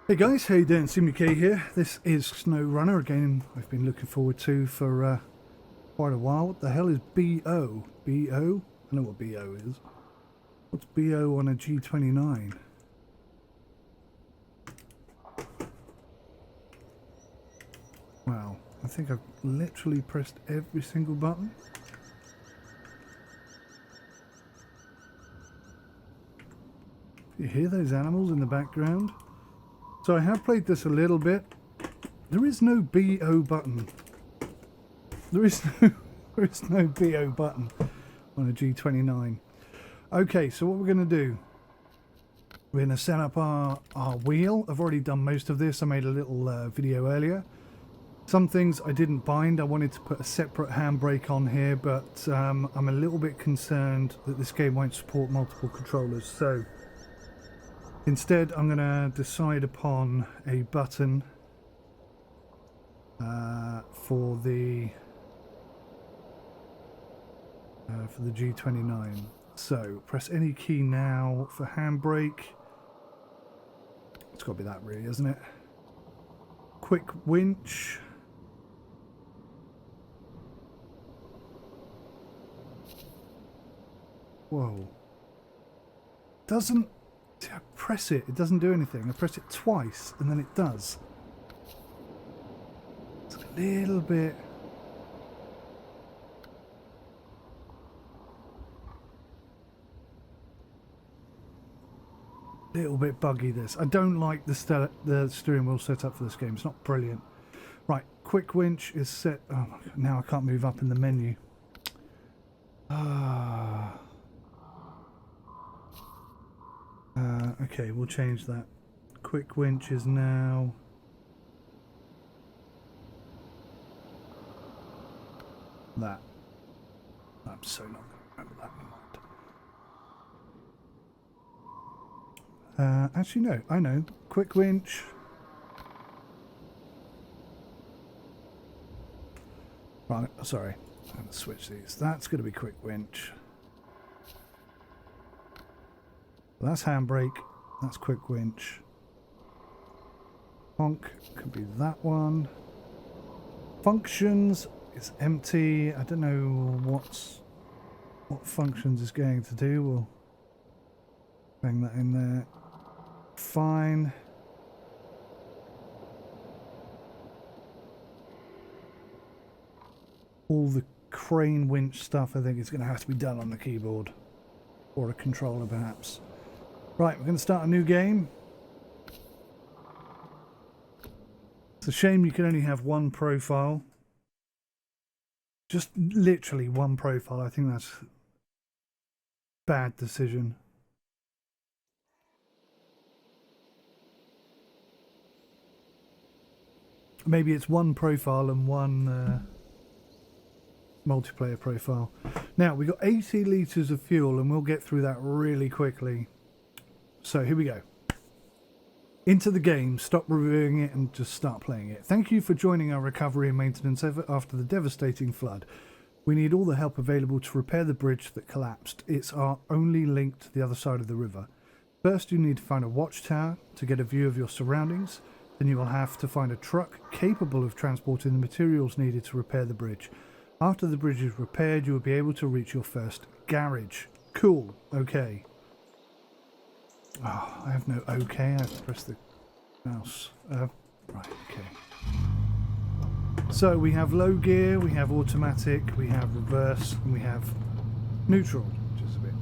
Hey guys, how you doing? CMK here. This is SnowRunner, again I've been looking forward to for quite a while. What the hell is BO? BO? I know what BO is. What's BO on a G29? Wow, I think I've literally pressed every single button. You hear those animals in the background? So I have played this a little bit. There is no BO button. There is no BO button on a G29. Okay, so what we're going to do, we're going to set up our wheel. I've already done most of this. I made a little video earlier. Some things I didn't bind. I wanted to put a separate handbrake on here, but I'm a little bit concerned that this game won't support multiple controllers. So instead, I'm going to decide upon a button for the G29. So press any key now for handbrake. It's got to be that, really, isn't it? Quick winch. Whoa. Doesn't. I press it, it doesn't do anything. I press it twice and then it does. It's a little bit... buggy, this. I don't like the steering wheel setup for this game. It's not brilliant. Right, quick winch is set. Oh my God, now I can't move up in the menu. Okay, we'll change that. Quick winch is now... that. I'm so not going to remember that in mind. Actually, no, I know. Quick winch. Right, sorry. I'm going to switch these. That's going to be quick winch. That's handbrake. That's quick winch. Honk could be that one. Functions is empty. I don't know what functions is going to do. We'll bang that in there. Fine. All the crane winch stuff I think is going to have to be done on the keyboard or a controller perhaps. Right, we're going to start a new game. It's a shame you can only have one profile. Just literally one profile. I think that's a bad decision. Maybe it's one profile and one multiplayer profile. Now, we've got 80 litres of fuel and we'll get through that really quickly. So here we go. Into the game, stop reviewing it and just start playing it. Thank you for joining our recovery and maintenance effort after the devastating flood. We need all the help available to repair the bridge that collapsed. It's our only link to the other side of the river. First, you need to find a watchtower to get a view of your surroundings. Then you will have to find a truck capable of transporting the materials needed to repair the bridge. After the bridge is repaired, you will be able to reach your first garage. Cool. Okay. Oh, I have no OK. I have to press the mouse. Right, okay. So we have low gear, we have automatic, we have reverse, and we have neutral, which is a bit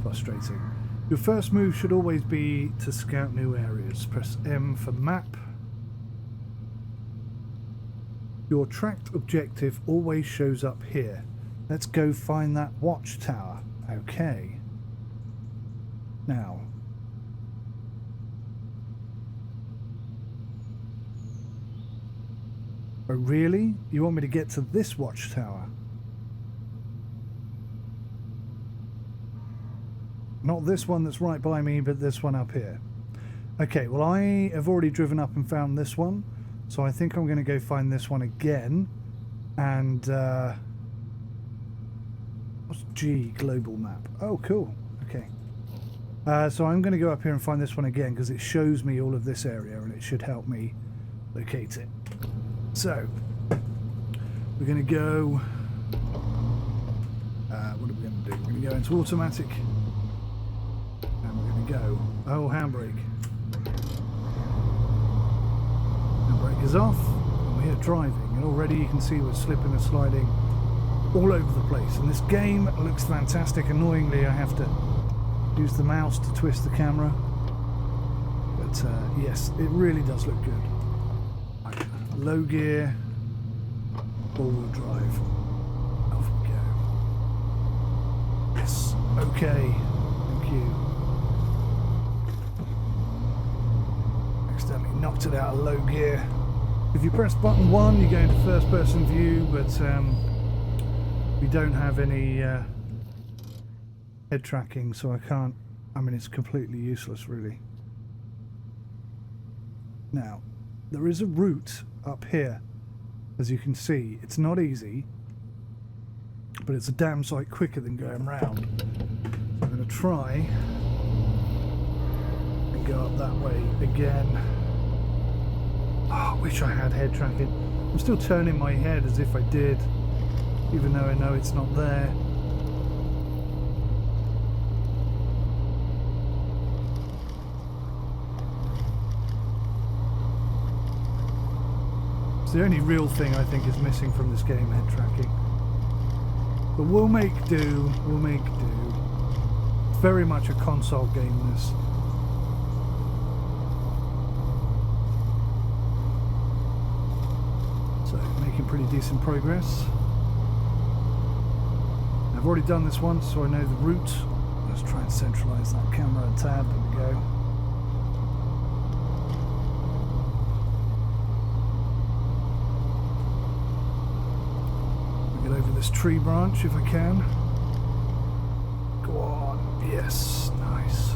frustrating. Your first move should always be to scout new areas. Press M for map. Your tracked objective always shows up here. Let's go find that watchtower. Okay. Now, oh really? You want me to get to this watchtower? Not this one that's right by me, but this one up here. Okay, well I have already driven up and found this one, so I think I'm going to go find this one again. And, what's G? Global map. Oh, cool. Okay. So I'm going to go up here and find this one again because it shows me all of this area and it should help me locate it. So we're going to go. What are we going to do? We're going to go into automatic, and we're going to go. Oh, handbrake. Handbrake is off, and we're here driving, and already you can see we're slipping and sliding all over the place. And this game looks fantastic. Annoyingly, I have to use the mouse to twist the camera, but yes, it really does look good. Right, low gear, all-wheel drive. Off we go. Yes, okay, thank you. Accidentally knocked it out of low gear. If you press button 1, you go into first-person view, but we don't have any head tracking, so I can't. I mean, it's completely useless, really. Now, there is a route up here, as you can see. It's not easy, but it's a damn sight quicker than going round. So I'm going to try and go up that way again. Oh, I wish I had head tracking. I'm still turning my head as if I did, even though I know it's not there. It's the only real thing I think is missing from this game, head tracking. But we'll make do, we'll make do. It's very much a console game, this. So, making pretty decent progress. I've already done this once, so I know the route. Let's try and centralise that camera a tad. There we go. Get over this tree branch if I can. Go on. Yes, nice.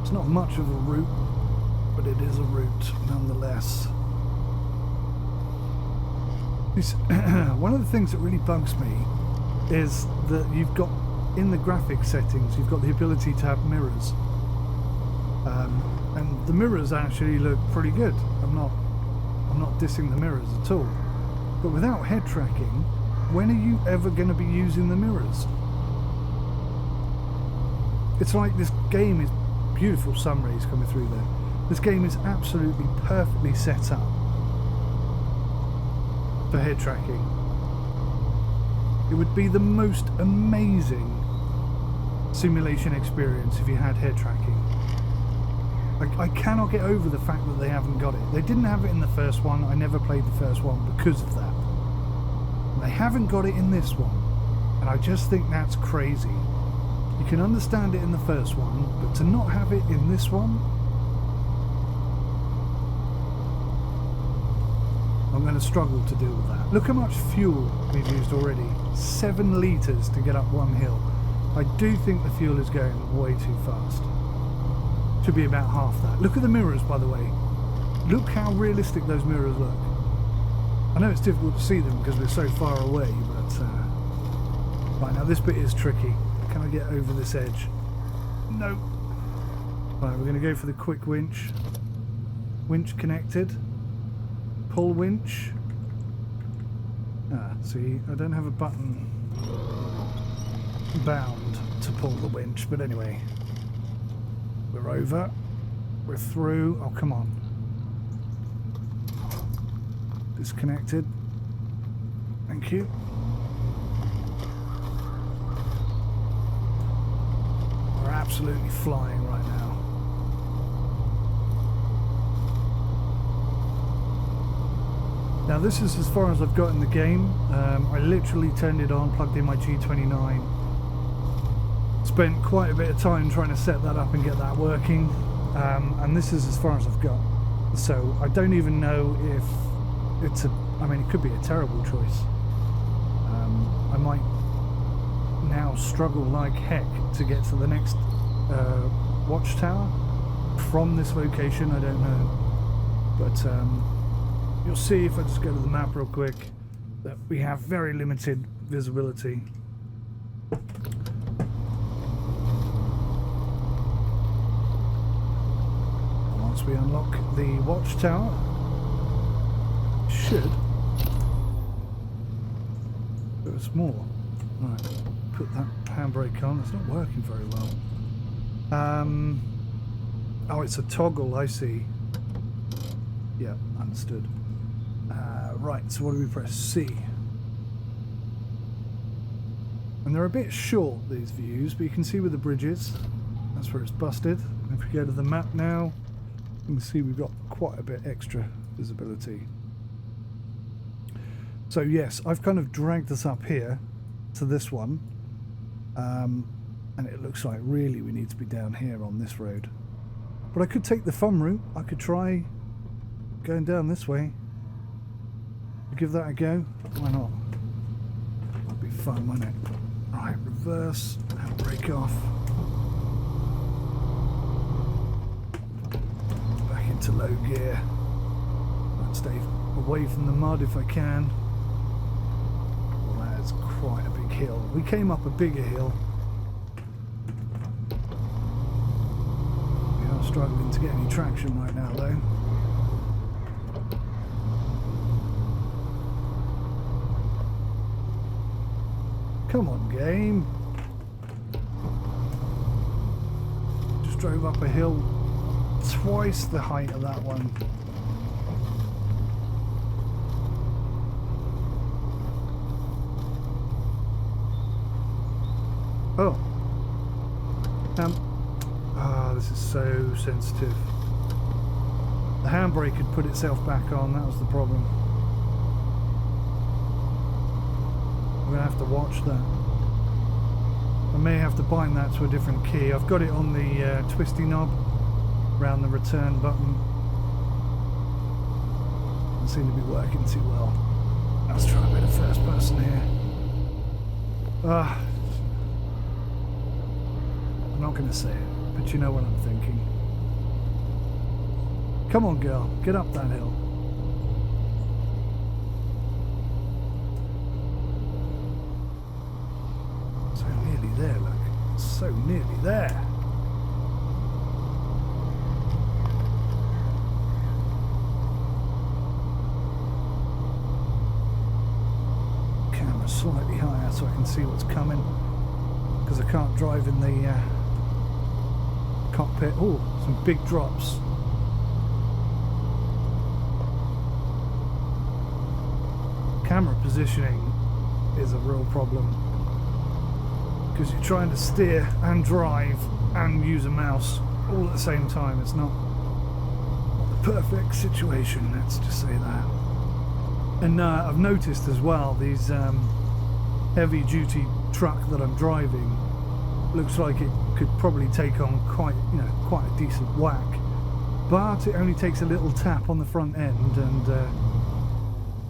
It's not much of a route, but it is a route nonetheless. One of the things that really bugs me is that you've got, in the graphic settings, you've got the ability to have mirrors. And the mirrors actually look pretty good. I'm not dissing the mirrors at all. But without head tracking, when are you ever going to be using the mirrors? It's like this game is beautiful sun rays coming through there. This game is absolutely perfectly set up for head tracking. It would be the most amazing simulation experience if you had head tracking. I cannot get over the fact that they haven't got it. They didn't have it in the first one. I never played the first one because of that. They haven't got it in this one, and I just think that's crazy. You can understand it in the first one, but to not have it in this one, I'm going to struggle to deal with that. Look how much fuel we've used already. 7 litres to get up one hill. I do think the fuel is going way too fast. Should be about half that. Look at the mirrors, by the way. Look how realistic those mirrors look. I know it's difficult to see them because we're so far away, but right, now this bit is tricky. Can I get over this edge? No. Right, we're going to go for the quick winch. Winch connected. Pull winch. Ah, see, I don't have a button bound to pull the winch, but anyway. We're over. We're through. Oh, come on. Disconnected. Thank you. We're absolutely flying right now. Now this is as far as I've got in the game. I literally turned it on, plugged in my G29. Spent quite a bit of time trying to set that up and get that working. And this is as far as I've got. So I don't even know if it's I mean, it could be a terrible choice. I might now struggle like heck to get to the next watchtower from this location. I don't know. But you'll see if I just go to the map real quick that we have very limited visibility. once we unlock the watchtower. Should. There was more. Right, put that handbrake on. It's not working very well. Oh, it's a toggle, I see. Yeah, understood. Right, so what do we press? C. And they're a bit short, these views, but you can see where the bridge is. That's where it's busted. And if we go to the map now, you can see we've got quite a bit extra visibility. So yes, I've kind of dragged us up here to this one. And it looks like really we need to be down here on this road. But I could take the fun route. I could try going down this way. Give that a go. Why not? That'd be fun, wouldn't it? Right, reverse, handbrake off. Back into low gear. I'd stay away from the mud if I can. Well, that's quite a big hill. We came up a bigger hill. We are struggling to get any traction right now, though. Come on, game. Just drove up a hill twice the height of that one. Oh. This is so sensitive. The handbrake had put itself back on, that was the problem. I'm going to have to watch that. I may have to bind that to a different key. I've got it on the twisty knob around the return button. Doesn't seem to be working too well. Let's try a bit of first person here. I'm not going to say it, but you know what I'm thinking. Come on, girl, get up that hill. There, look, so nearly there. Camera slightly higher so I can see what's coming, because I can't drive in the cockpit. Oh, some big drops. Camera positioning is a real problem, because you're trying to steer and drive and use a mouse all at the same time. It's not the perfect situation, let's just say that. And I've noticed as well, these heavy duty truck that I'm driving looks like it could probably take on quite a decent whack, but it only takes a little tap on the front end and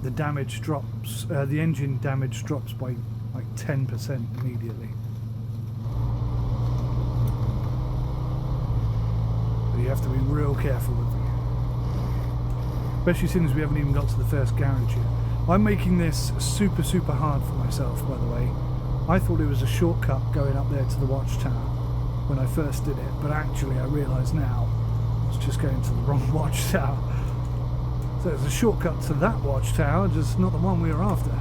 the damage drops, the engine damage drops by like 10% immediately. You have to be real careful with them, especially since we haven't even got to the first garage yet. I'm making this super hard for myself, by the way. I thought it was a shortcut going up there to the watchtower when I first did it, but actually I realise now I was just going to the wrong watchtower. So it's a shortcut to that watchtower, just not the one we were after.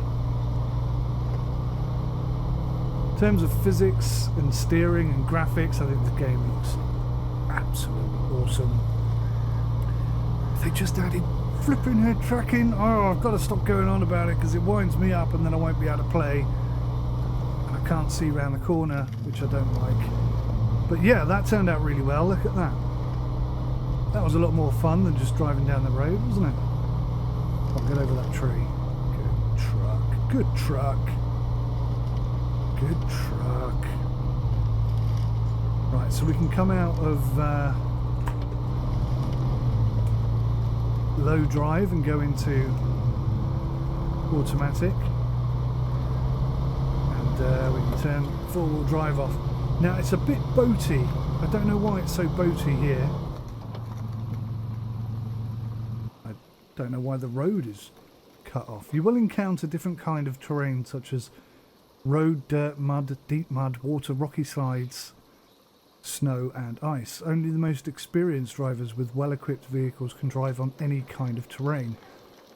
In terms of physics and steering and graphics, I think this game looks absolutely awesome. They just added flipping head tracking. Oh, I've got to stop going on about it because it winds me up and then I won't be able to play. And I can't see around the corner, which I don't like. But yeah, that turned out really well. Look at that. That was a lot more fun than just driving down the road, wasn't it? I'll get over that tree. Good truck. Good truck. Good truck. Right, so we can come out of low drive and go into automatic, and we can turn four-wheel drive off. Now it's a bit boaty. I don't know why it's so boaty here. I don't know why the road is cut off. You will encounter different kind of terrain such as road, dirt, mud, deep mud, water, rocky slides. snow and ice. Only the most experienced drivers with well-equipped vehicles can drive on any kind of terrain.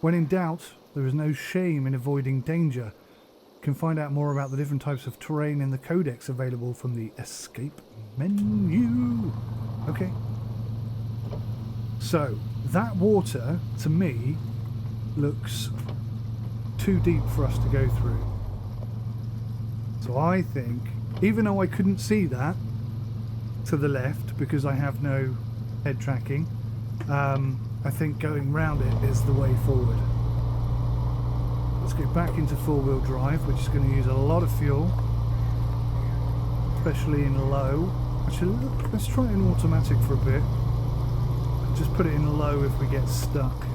When in doubt, there is no shame in avoiding danger. You can find out more about the different types of terrain in the codex available from the escape menu. Okay. So, that water, to me, looks too deep for us to go through. So I think, even though I couldn't see that to the left because I have no head tracking, I think going round it is the way forward. Let's go back into four-wheel drive, which is going to use a lot of fuel, especially in low. Actually, let's try it in automatic for a bit. Just put it in low if we get stuck.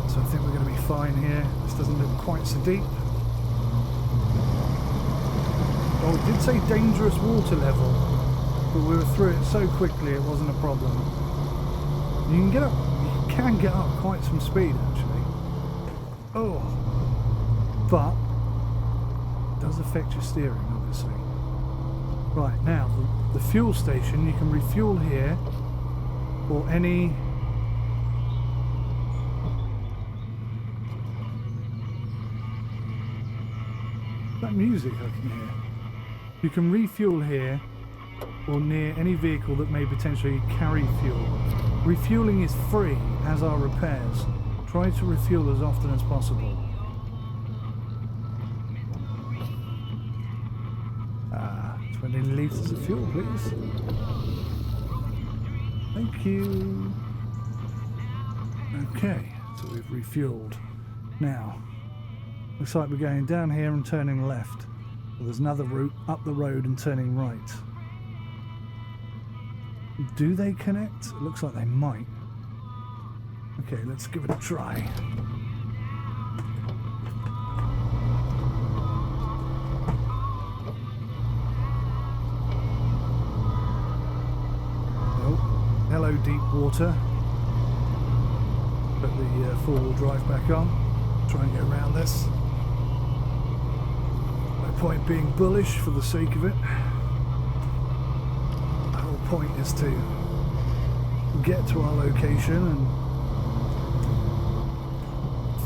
So I think we're going to be fine here. This doesn't look quite so deep. Oh, it did say dangerous water level, but we were through it so quickly it wasn't a problem. You can get up quite some speed actually. Oh, but it does affect your steering obviously. Right, now the fuel station, you can refuel here or any that music I can hear. You can refuel here or near any vehicle that may potentially carry fuel. Refueling is free, as are repairs. Try to refuel as often as possible. 20 litres of fuel, please. Thank you. Okay, so we've refueled. Now, looks like we're going down here and turning left. Well, there's another route up the road and turning right. Do they connect? It looks like they might. Okay, let's give it a try. Oh, hello deep water. Put the four-wheel drive back on. Try and get around this. No point being bullish for the sake of it. The whole point is to get to our location and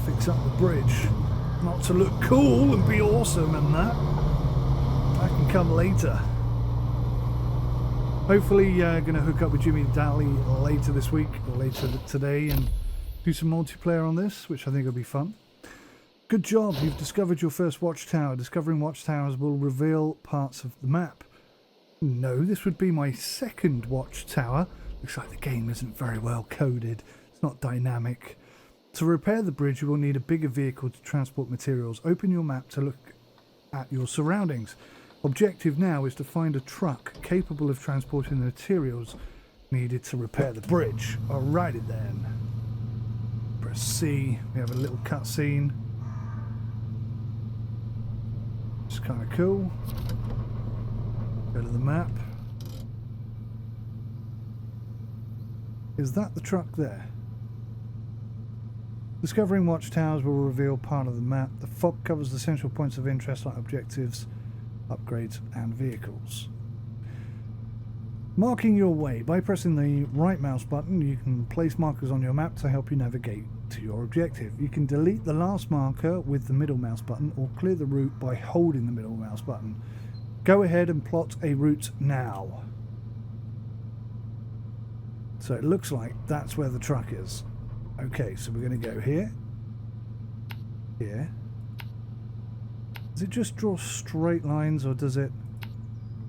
fix up the bridge. Not to look cool and be awesome and that. That can come later. Hopefully going to hook up with Jimmy Daly later this week or later today and do some multiplayer on this, which I think will be fun. Good job, you've discovered your first watchtower. Discovering watchtowers will reveal parts of the map. No, this would be my second watchtower. Looks like the game isn't very well coded. It's not dynamic. To repair the bridge, you will need a bigger vehicle to transport materials. Open your map to look at your surroundings. Objective now is to find a truck capable of transporting the materials needed to repair the bridge. Alrighty then. Press C. We have a little cutscene. It's kind of cool. Go to the map. Is that the truck there? Discovering watchtowers will reveal part of the map. The fog covers the central points of interest like objectives, upgrades and vehicles. Marking your way. By pressing the right mouse button, you can place markers on your map to help you navigate to your objective. You can delete the last marker with the middle mouse button or clear the route by holding the middle mouse button. Go ahead and plot a route now. So it looks like that's where the truck is. Okay, so we're going to go here. Here. Does it just draw straight lines or does it...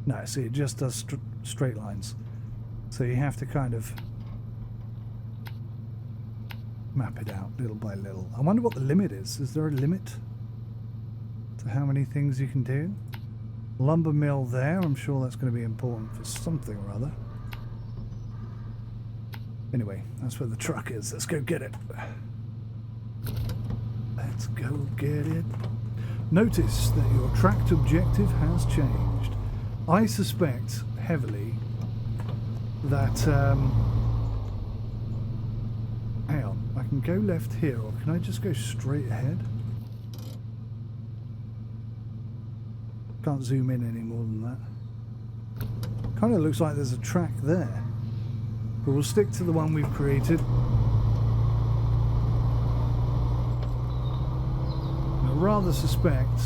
No, see, it just does straight lines. So you have to kind of map it out little by little. I wonder what the limit is. Is there a limit to how many things you can do? Lumber mill there. I'm sure that's going to be important for something or other. Anyway, that's where the truck is. Let's go get it. Let's go get it. Notice that your tracked objective has changed. I suspect heavily that... hang on. I can go left here, or can I just go straight ahead? Can't zoom in any more than that. Kind of looks like there's a track there. But we'll stick to the one we've created. And I rather suspect...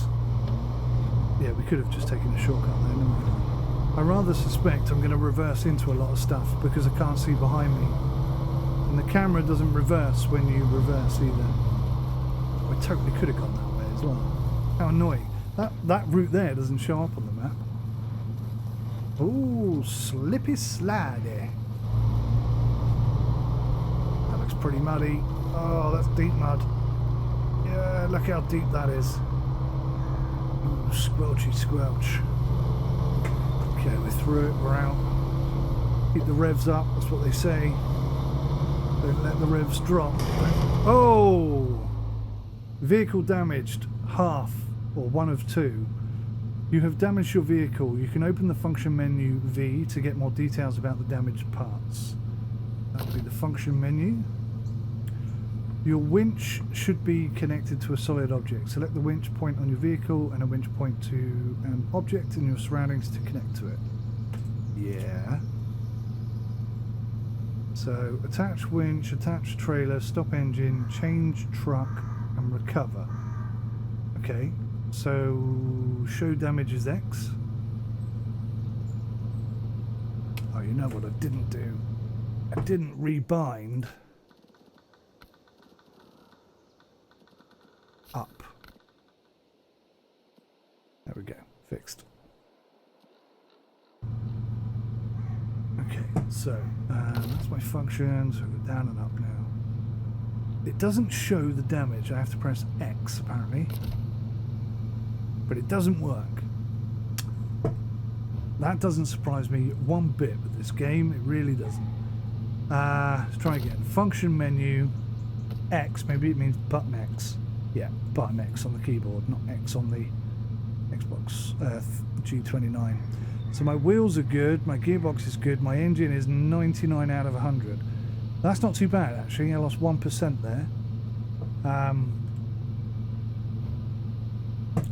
Yeah, we could have just taken a shortcut there, never mind. I rather suspect I'm going to reverse into a lot of stuff because I can't see behind me. And the camera doesn't reverse when you reverse either. I totally could have gone that way as well. How annoying. That route there doesn't show up on the map. Ooh, slippy slidey. That looks pretty muddy. Oh, that's deep mud. Yeah, look how deep that is. Ooh, squelchy squelch. Okay, we're through it, we're out. Keep the revs up, that's what they say. Don't let the revs drop. Oh! Vehicle damaged, half, or one of two. You have damaged your vehicle. You can open the function menu V to get more details about the damaged parts. That will be the function menu. Your winch should be connected to a solid object. Select the winch point on your vehicle and a winch point to an object in your surroundings to connect to it. Yeah. So, attach winch, attach trailer, stop engine, change truck, and recover. Okay, so show damage is X. Oh, you know what I didn't do? I didn't rebind up. There we go, fixed. Okay, so that's my function, so we're down and up now. It doesn't show the damage, I have to press X apparently. But it doesn't work. That doesn't surprise me one bit with this game, it really doesn't. Let's try again. Function menu, X, maybe it means button X. Yeah, button X on the keyboard, not X on the Xbox G29. So my wheels are good, my gearbox is good, my engine is 99 out of 100. That's not too bad actually, I lost 1% there.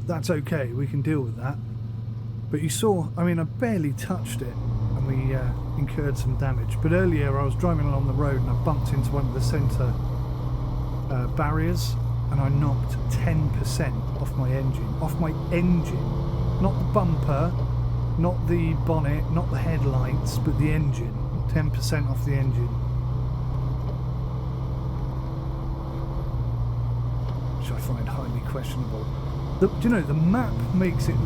That's okay, we can deal with that. But you saw, I mean I barely touched it and we incurred some damage. But earlier I was driving along the road and I bumped into one of the centre barriers and I knocked 10% off my engine. Off my engine, not the bumper, not the bonnet, not the headlights, but the engine. 10% off the engine. Which I find highly questionable. Do you know, the map makes it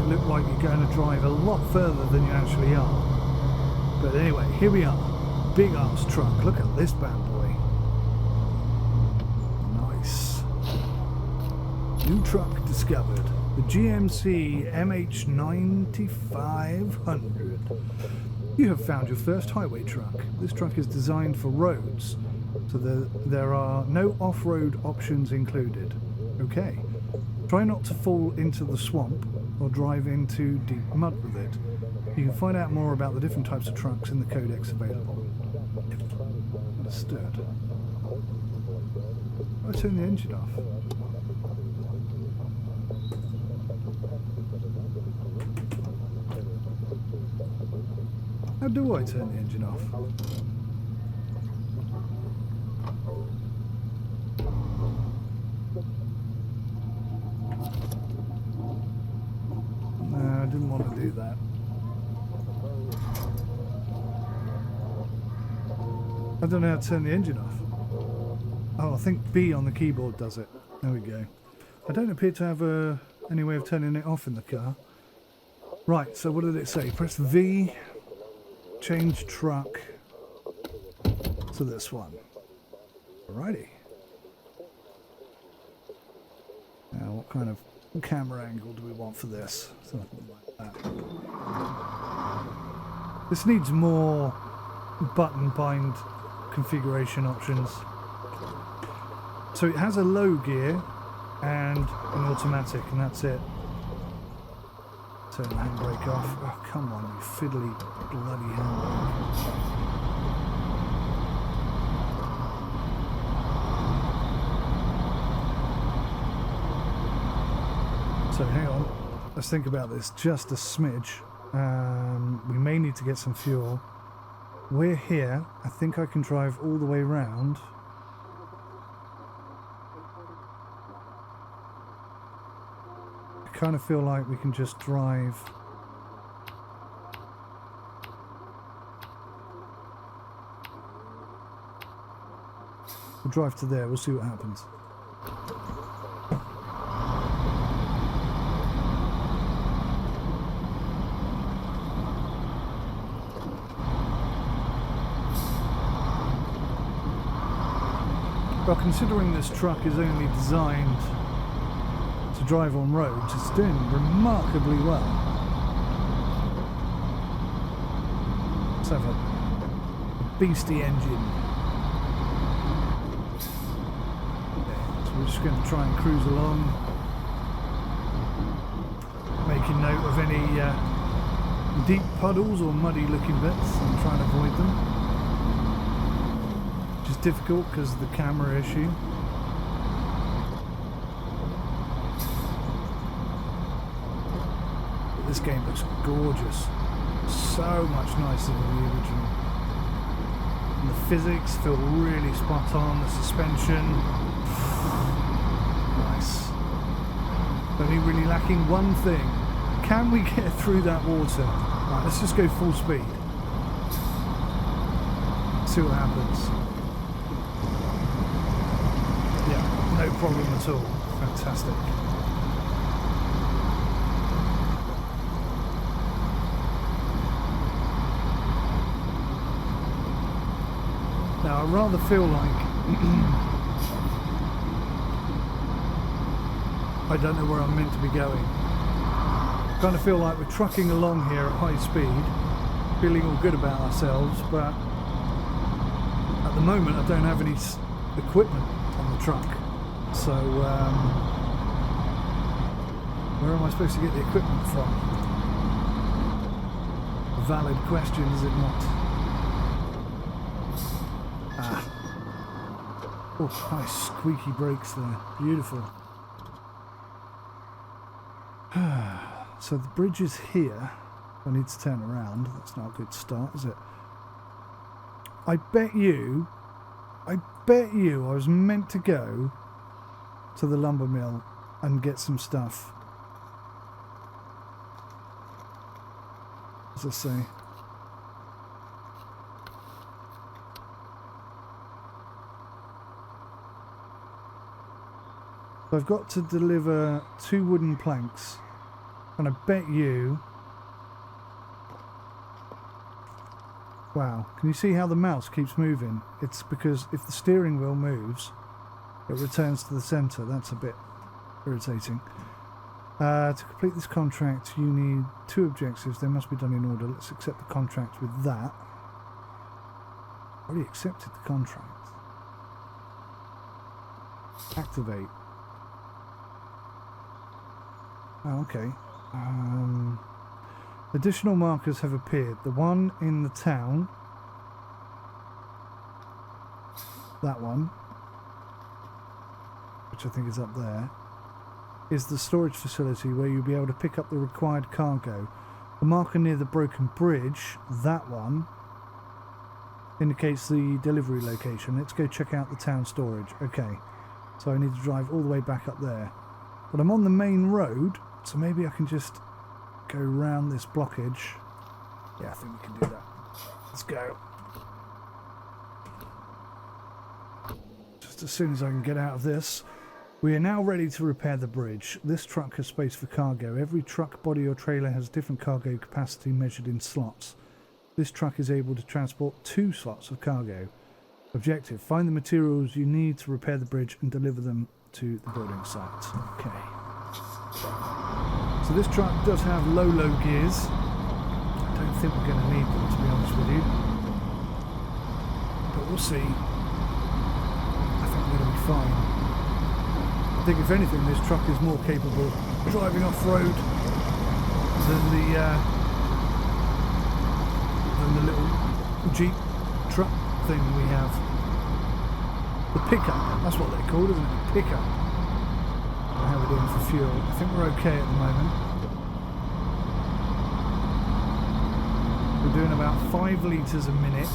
look like you're going to drive a lot further than you actually are. But anyway, here we are. Big ass truck. Look at this bad boy. Nice. New truck discovered. The GMC MH9500. You have found your first highway truck. This truck is designed for roads, so there are no off-road options included. Okay. Try not to fall into the swamp or drive into deep mud with it. You can find out more about the different types of trucks in the codex available. Understood. I turn the engine off. How do I turn the engine off? No, I didn't want to do that. I don't know how to turn the engine off. Oh, I think B on the keyboard does it. There we go. I don't appear to have any way of turning it off in the car. Right, so what did it say? Press V, change truck to this one. Alrighty. Now, what kind of camera angle do we want for this? Something like that. This needs more button bind configuration options. So it has a low gear and an automatic, and that's it. Turn the handbrake off. Oh, come on, you fiddly bloody handbrake. So hang on, let's think about this just a smidge. We may need to get some fuel. We're here. I think I can drive all the way around. I kind of feel like we can just drive. We'll drive to there. We'll see what happens. Well, considering this truck is only designed to drive on roads, it's doing remarkably well. Let's have a beastie engine. Okay, so we're just going to try and cruise along, making note of any deep puddles or muddy looking bits and trying to avoid them. Difficult because of the camera issue. But this game looks gorgeous. So much nicer than the original. And the physics feel really spot on. The suspension. Nice. Only really lacking one thing. Can we get through that water? Right, let's just go full speed. See what happens. No problem at all. Fantastic. Now I rather feel like I don't know where I'm meant to be going. I kind of feel like we're trucking along here at high speed, feeling all good about ourselves, but at the moment I don't have any equipment on the truck. So, where am I supposed to get the equipment from? A valid question, is it not? Ah. Oh, nice squeaky brakes there. Beautiful. So the bridge is here. I need to turn around. That's not a good start, is it? I bet you I was meant to go to the lumber mill and get some stuff. As I say. So I've got to deliver 2 wooden planks, and I bet you... Wow, can you see how the mouse keeps moving? It's because if the steering wheel moves, it returns to the centre. That's a bit irritating. To complete this contract, you need 2 objectives. They must be done in order. Let's accept the contract with that. Already accepted the contract. Activate. Oh, okay. Additional markers have appeared. The one in the town. That one, which I think is up there, is the storage facility where you'll be able to pick up the required cargo. The marker near the broken bridge, that one, indicates the delivery location. Let's go check out the town storage. Okay, so I need to drive all the way back up there. But I'm on the main road, so maybe I can just go around this blockage. Yeah, I think we can do that. Let's go. Just as soon as I can get out of this. We are now ready to repair the bridge. This truck has space for cargo. Every truck, body or trailer has different cargo capacity measured in slots. This truck is able to transport 2 slots of cargo. Objective: find the materials you need to repair the bridge and deliver them to the building site. Okay. So this truck does have low gears. I don't think we're going to need them, to be honest with you. But we'll see. I think we're going to be fine. I think if anything, this truck is more capable of driving off-road than the little Jeep truck thing we have. The pickup, that's what they're called, isn't it? The pickup. How we're doing for fuel. I think we're okay at the moment. We're doing about 5 litres a minute,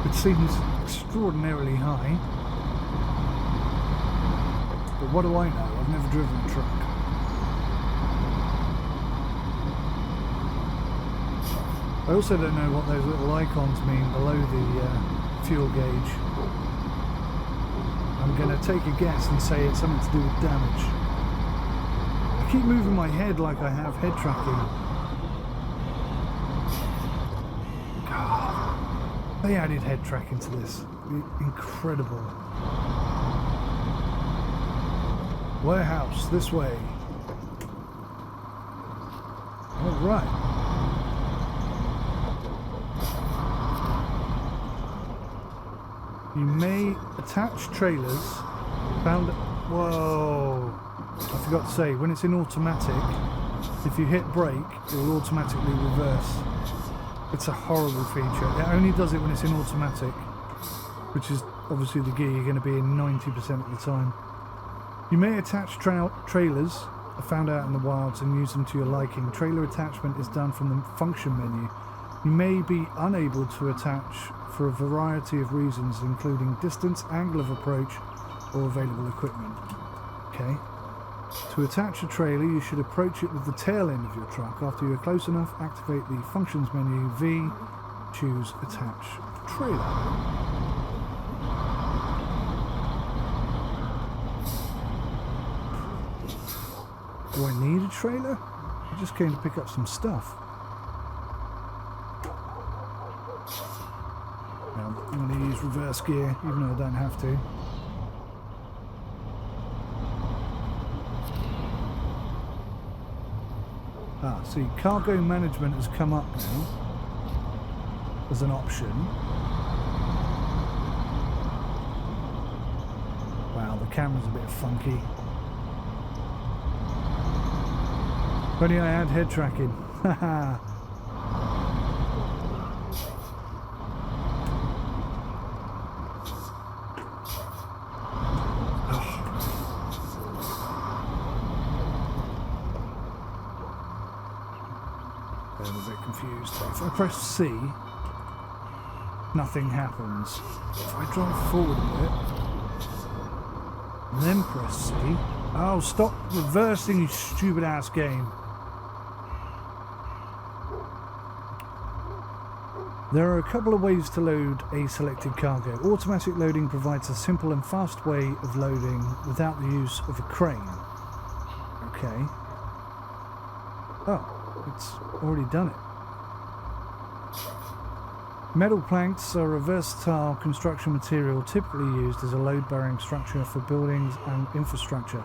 which seems extraordinarily high. But what do I know? I've never driven a truck. I also don't know what those little icons mean below the fuel gauge. I'm going to take a guess and say it's something to do with damage. I keep moving my head like I have head tracking. God, they added head tracking to this. Incredible. Warehouse, this way. Alright. You may attach trailers found. Whoa! I forgot to say, when it's in automatic, if you hit brake, it will automatically reverse. It's a horrible feature. It only does it when it's in automatic, which is obviously the gear you're going to be in 90% of the time. You may attach trailers found out in the wilds and use them to your liking. Trailer attachment is done from the function menu. You may be unable to attach for a variety of reasons, including distance, angle of approach, or available equipment. Okay. To attach a trailer, you should approach it with the tail end of your truck. After you're close enough, activate the functions menu, V, choose attach trailer. Do I need a trailer? I just came to pick up some stuff. I'm going to use reverse gear, even though I don't have to. See, cargo management has come up now as an option. Wow, the camera's a bit funky. If only I had head tracking. Haha. If I press C, nothing happens. If I drive forward a bit, and then press C... Oh, stop reversing, you stupid ass game. There are a couple of ways to load a selected cargo. Automatic loading provides a simple and fast way of loading without the use of a crane. Okay. Oh, it's already done it. Metal planks are a versatile construction material typically used as a load-bearing structure for buildings and infrastructure.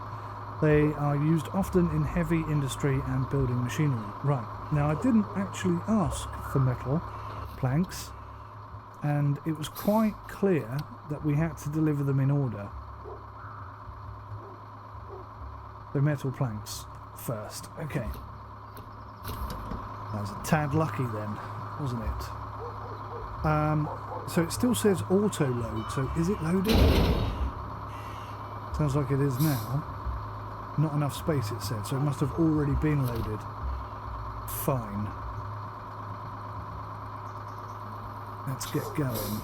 They are used often in heavy industry and building machinery. Right, now I didn't actually ask for metal planks, and it was quite clear that we had to deliver them in order. The metal planks first. Okay. That was a tad lucky then, wasn't it? So it still says auto load, so is it loaded? Sounds like it is now. Not enough space, it said, so it must have already been loaded. Fine. Let's get going.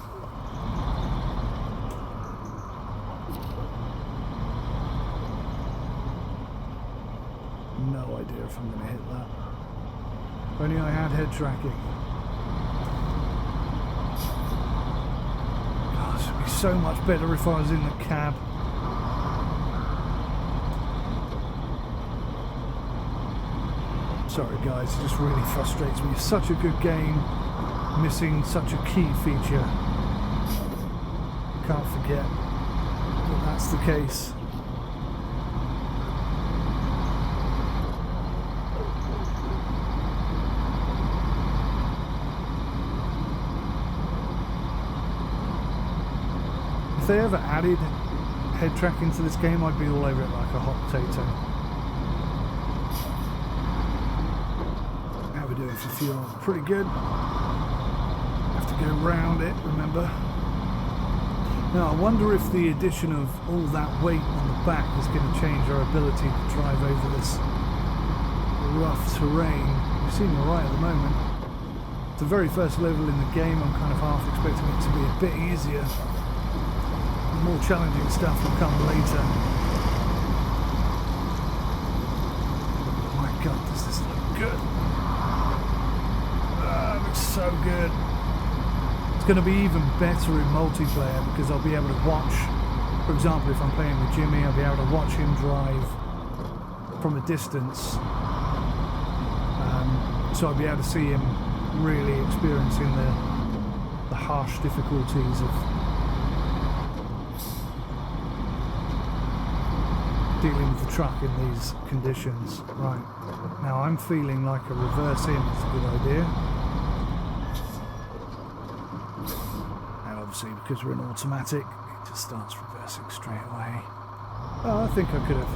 No idea if I'm going to hit that. If only I had head tracking. God, it would be so much better if I was in the cab. Sorry guys, it just really frustrates me. It's such a good game, missing such a key feature. Can't forget that that's the case. If they ever added head tracking to this game, I'd be all over it like a hot potato. How are we doing for fuel? Pretty good. Have to go round it, remember? Now I wonder if the addition of all that weight on the back is going to change our ability to drive over this rough terrain. We seem alright at the moment. the very first level in the game. I'm kind of half expecting it to be a bit easier. The more challenging stuff will come later. Oh my god, does this look good? It looks so good. It's going to be even better in multiplayer because I'll be able to watch, for example, if I'm playing with Jimmy, I'll be able to watch him drive from a distance. So I'll be able to see him really experiencing the harsh difficulties of dealing with the truck in these conditions. Right, now I'm feeling like a reverse in is a good idea. And obviously because we're in automatic, it just starts reversing straight away. Oh, I think I could have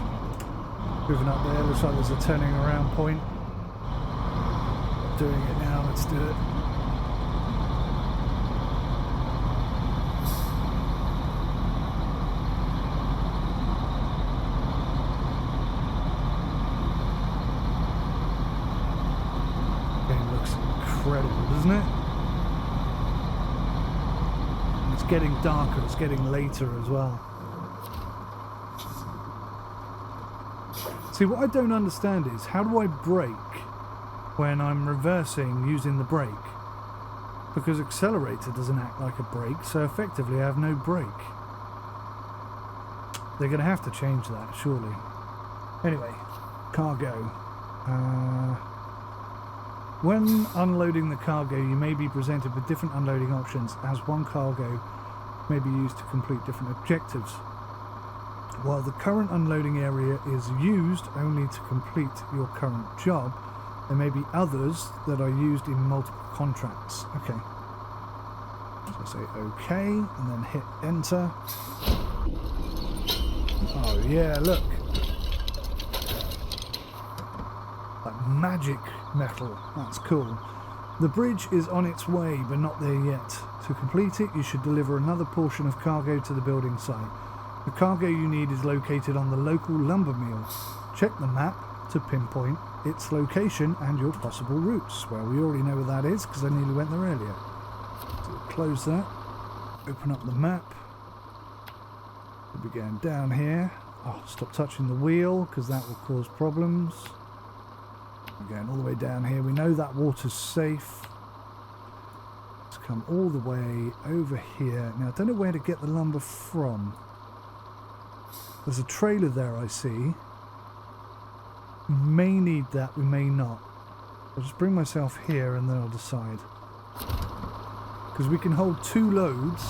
driven up there. Looks like there's a turning around point. Doing it now, let's do it. Game looks incredible, doesn't it? And it's getting darker, it's getting later as well. See, what I don't understand is, how do I brake when I'm reversing using the brake? Because accelerator doesn't act like a brake, so effectively I have no brake. They're going to have to change that, surely. Anyway, cargo. When unloading the cargo, you may be presented with different unloading options, as one cargo may be used to complete different objectives. While the current unloading area is used only to complete your current job, there may be others that are used in multiple contracts. Okay. So say OK, and then hit enter. Oh yeah, look. Like magic metal. That's cool. The bridge is on its way, but not there yet. To complete it, you should deliver another portion of cargo to the building site. The cargo you need is located on the local lumber mill. Check the map to pinpoint its location and your possible routes. Well, we already know where that is because I nearly went there earlier. So we'll close that, open up the map. We'll be going down here. Oh, stop touching the wheel because that will cause problems. We're going all the way down here. We know that water's safe. Let's come all the way over here. Now, I don't know where to get the lumber from. There's a trailer there, I see. We may need that, we may not. I'll just bring myself here and then I'll decide. Because we can hold 2 loads.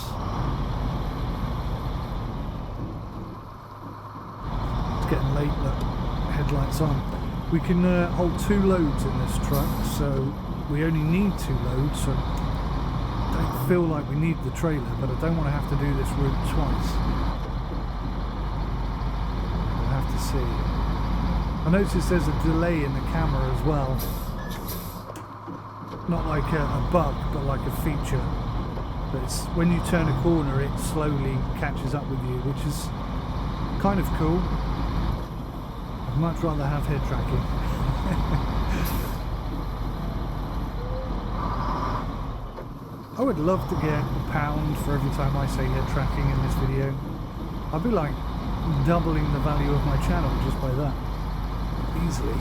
It's getting late, look. Headlights on. We can hold 2 loads in this truck, so we only need 2 loads, so I don't feel like we need the trailer, but I don't want to have to do this route twice. We'll have to see. I noticed there's a delay in the camera as well. Not like a bug, but like a feature. But it's, when you turn a corner, it slowly catches up with you, which is kind of cool. I'd much rather have head tracking. I would love to get £1 for every time I say head tracking in this video. I'd be like doubling the value of my channel just by that. Easily.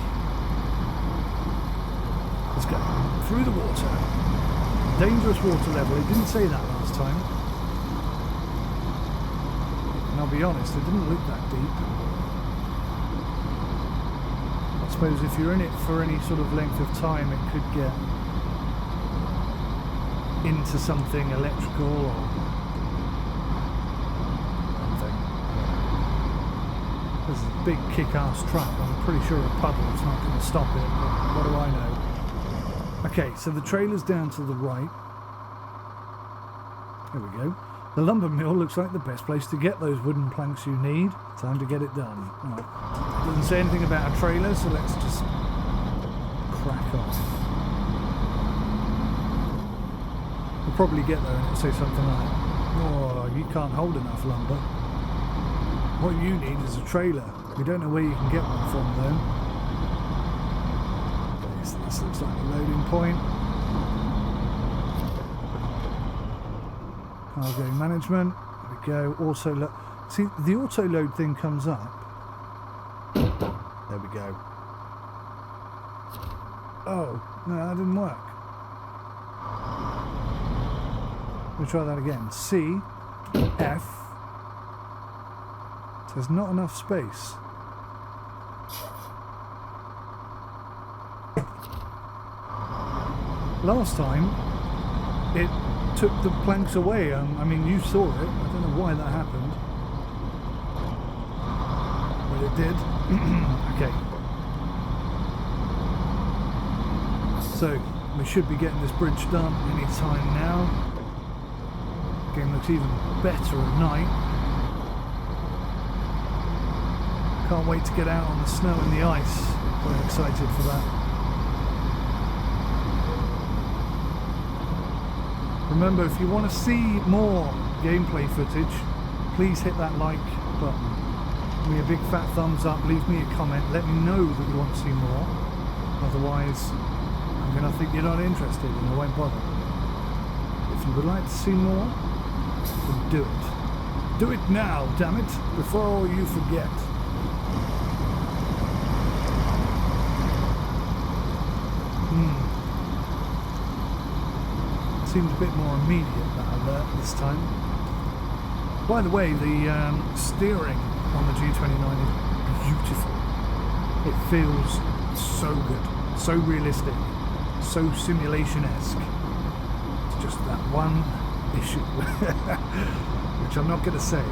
Let's go through the water. Dangerous water level. It didn't say that last time. And I'll be honest, it didn't look that deep. I suppose if you're in it for any sort of length of time, it could get into something electrical or something. This is a big kick-ass truck. I'm pretty sure a puddle's not going to stop it, but what do I know? Okay, so the trailer's down to the right. There we go. The lumber mill looks like the best place to get those wooden planks you need. Time to get it done. Right. It doesn't say anything about a trailer, so let's just crack on. We'll probably get there and it'll say something like, oh, you can't hold enough lumber. What you need is a trailer. We don't know where you can get one from though. Okay, so this looks like a loading point. Cargo management. There we go. Also, look. See, the auto load thing comes up. There we go. Oh, no, that didn't work. Let me try that again. C, F. So there's not enough space. Last time, it took the planks away. I mean, you saw it. I don't know why that happened. But it did. Okay. So, we should be getting this bridge done any time now. Game looks even better at night. Can't wait to get out on the snow and the ice. Very excited for that. Remember, if you want to see more gameplay footage, please hit that like button. Give me a big fat thumbs up, leave me a comment, let me know that you want to see more. Otherwise, I'm going to think you're not interested and I won't bother. If you would like to see more, then do it. Do it now, damn it, before you forget. Seems a bit more immediate, that alert this time. By the way, the steering on the G29 is beautiful. It feels so good, so realistic, so simulation-esque. It's just that one issue, which I'm not going to say.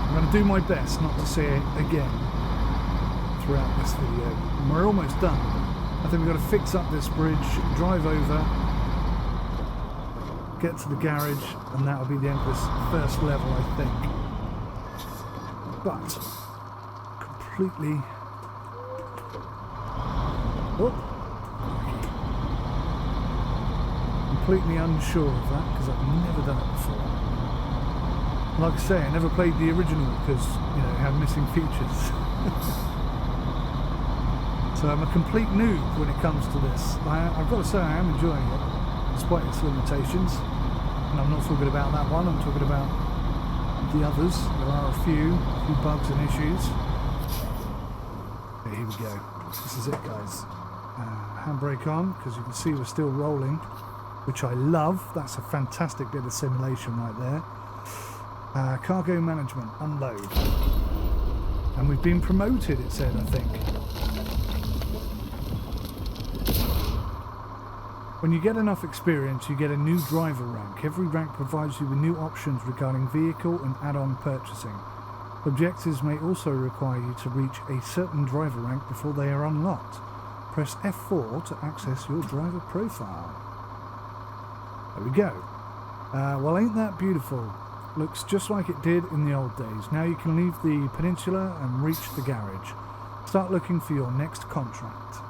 I'm going to do my best not to say it again throughout this video. And we're almost done. I think we've got to fix up this bridge, drive over, get to the garage, and that'll be the end of this first level, I think. But, completely... completely unsure of that, because I've never done it before. Like I say, I never played the original, because, you know, it had missing features. So I'm a complete noob when it comes to this. I've got to say I am enjoying it, despite its limitations. And I'm not talking about that one, I'm talking about the others. There are a few bugs and issues. Okay, here we go. This is it, guys. Handbrake on, because you can see we're still rolling, which I love. That's a fantastic bit of simulation right there. Cargo management, unload. And we've been promoted, it said, I think. When you get enough experience, you get a new driver rank. Every rank provides you with new options regarding vehicle and add-on purchasing. Objectives may also require you to reach a certain driver rank before they are unlocked. Press F4 to access your driver profile. There we go. Well, ain't that beautiful? Looks just like it did in the old days. Now you can leave the peninsula and reach the garage. Start looking for your next contract.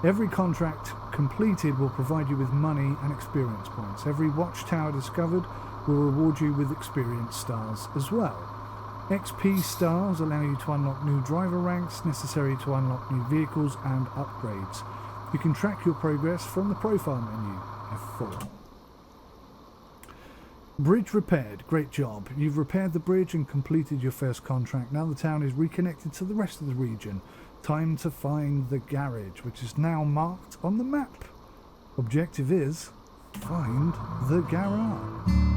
Every contract completed will provide you with money and experience points. Every watchtower discovered will reward you with experience stars as well. XP stars allow you to unlock new driver ranks necessary to unlock new vehicles and upgrades. You can track your progress from the profile menu, F4. Bridge repaired. Great job. You've repaired the bridge and completed your first contract. Now the town is reconnected to the rest of the region. Time to find the garage, which is now marked on the map. Objective is find the garage.